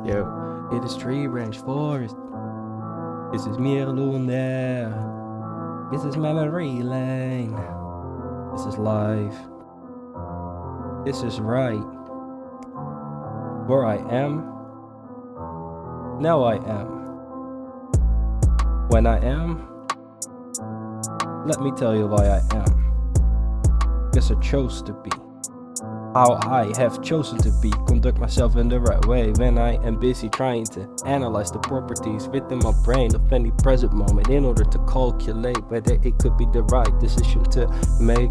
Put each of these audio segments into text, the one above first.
Yo, it is tree branch forest. This is Mirlunaire. This is memory lane. This is life. This is right. Where I am. Now I am. When I am. Let me tell you why I am. Because I chose to be. How I have chosen to be, conduct myself in the right way when I am busy trying to analyze the properties within my brain of any present moment in order to calculate whether it could be the right decision to make.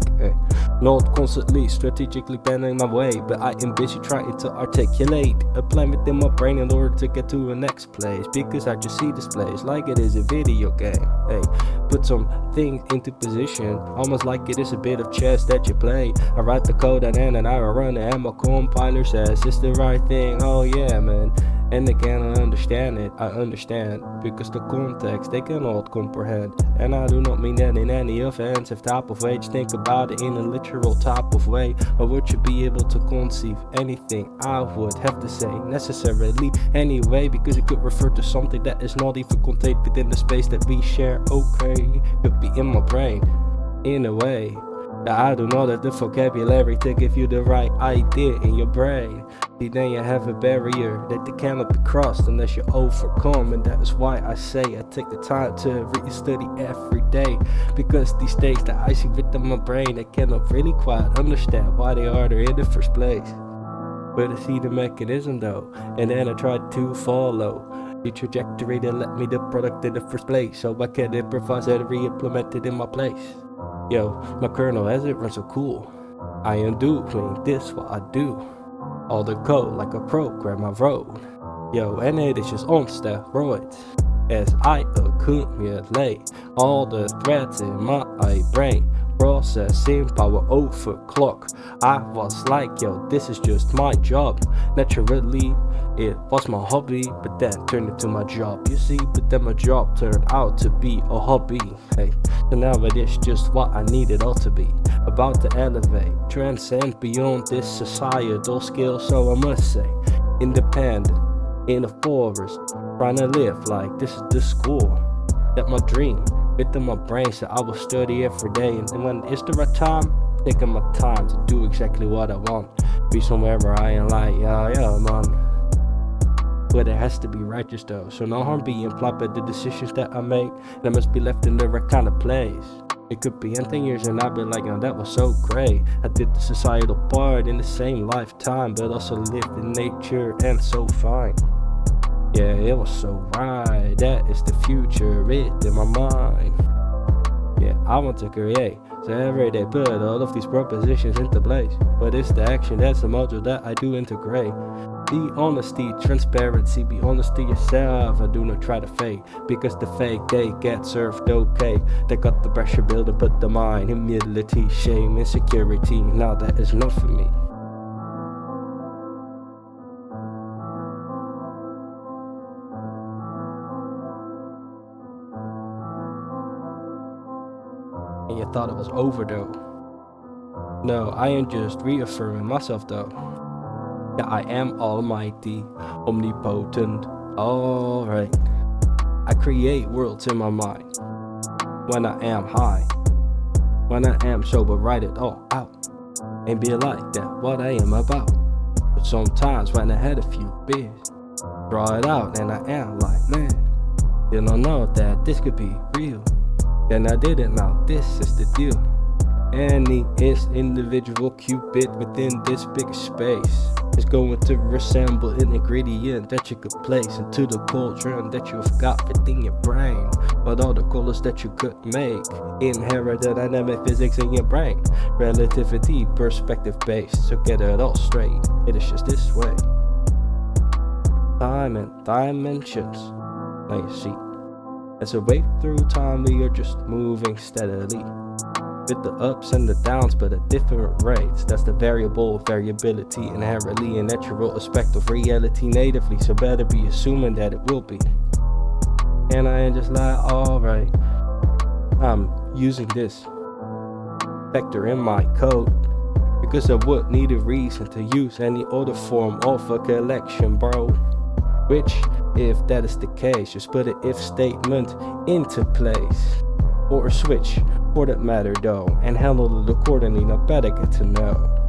Not constantly strategically planning my way, but I am busy trying to articulate a plan within my brain in order to get to the next place, because I just see this place like it is a video game. Hey, put some things into position, almost like it is a bit of chess that you play. I write the code and then an hour run it and my compiler says it's the right thing. Oh yeah, man. And again, I understand it. I understand because the context they cannot comprehend, and I do not mean that in any offensive type of way. Just think about it in a literal type of way. Or would you be able to conceive anything I would have to say necessarily anyway, because it could refer to something that is not even contained within the space that we share. Okay, could be in my brain in a way that I do not have the vocabulary to give you the right idea in your brain. See, then you have a barrier that they cannot be crossed unless you overcome, and that is why I say I take the time to re-study every day, because these things that I see within my brain I cannot really quite understand why they are there in the first place. But I see the mechanism though, and then I try to follow the trajectory that led me the product in the first place, so I can improvise and re-implement it in my place. Yo, my kernel as it runs so cool. I am doing this what I do. All the code like a program I wrote. Yo, and it is just on steroids as I accumulate all the threads in my brain. Processing power overclock. I was like, yo, this is just my job. Naturally, it was my hobby, but then turned into my job. You see, but then my job turned out to be a hobby. Hey, so now it is just what I need it all to be. About to elevate, transcend beyond this societal skill. So I must say, independent, in the forest, trying to live like this is the school. That my dream within my brain, so I will study every day, and when it's the right time, taking my time to do exactly what I want. Be somewhere where I am like, yeah, man. But it has to be righteous though, so no harm being implied by the decisions that I make, and I must be left in the right kind of place. It could be in 10 years and I'll be like, oh, that was so great. I did the societal part in the same lifetime, but also lived in nature and so fine. Yeah, it was so right, that is the future, it in my mind. Yeah, I want to create, so every day put all of these propositions into place. But it's the action, that's the module that I do integrate. Be honesty, transparency, be honest to yourself. I do not try to fake, because the fake, they get served okay. They got the pressure building, but the mind, humility, shame, insecurity, now that is not for me. And you thought it was over though. No, I am just reaffirming myself though. Yeah, I am almighty, omnipotent, alright. I create worlds in my mind. When I am high, when I am sober, write it all out. And be like that, what I am about. But sometimes when I had a few beers, draw it out and I am like, man, you don't know that this could be real. Then I did it, now this is the deal. Any is individual cupid within this big space is going to resemble an ingredient that you could place into the cauldron that you've got within your brain. But all the colors that you could make inherit the dynamic physics in your brain. Relativity, perspective based, so get it all straight. It is just this way. Time and dimensions. Now you see, as a wave through time, we are just moving steadily. With the ups and the downs, but at different rates. That's the variability, inherently a natural aspect of reality natively. So better be assuming that it will be. And I am just like, alright, I'm using this vector in my code because I would need a reason to use any other form of a collection, bro. Which, if that is the case, just put an if statement into place. Or a switch, for that matter though, and handle it accordingly, not better get to know.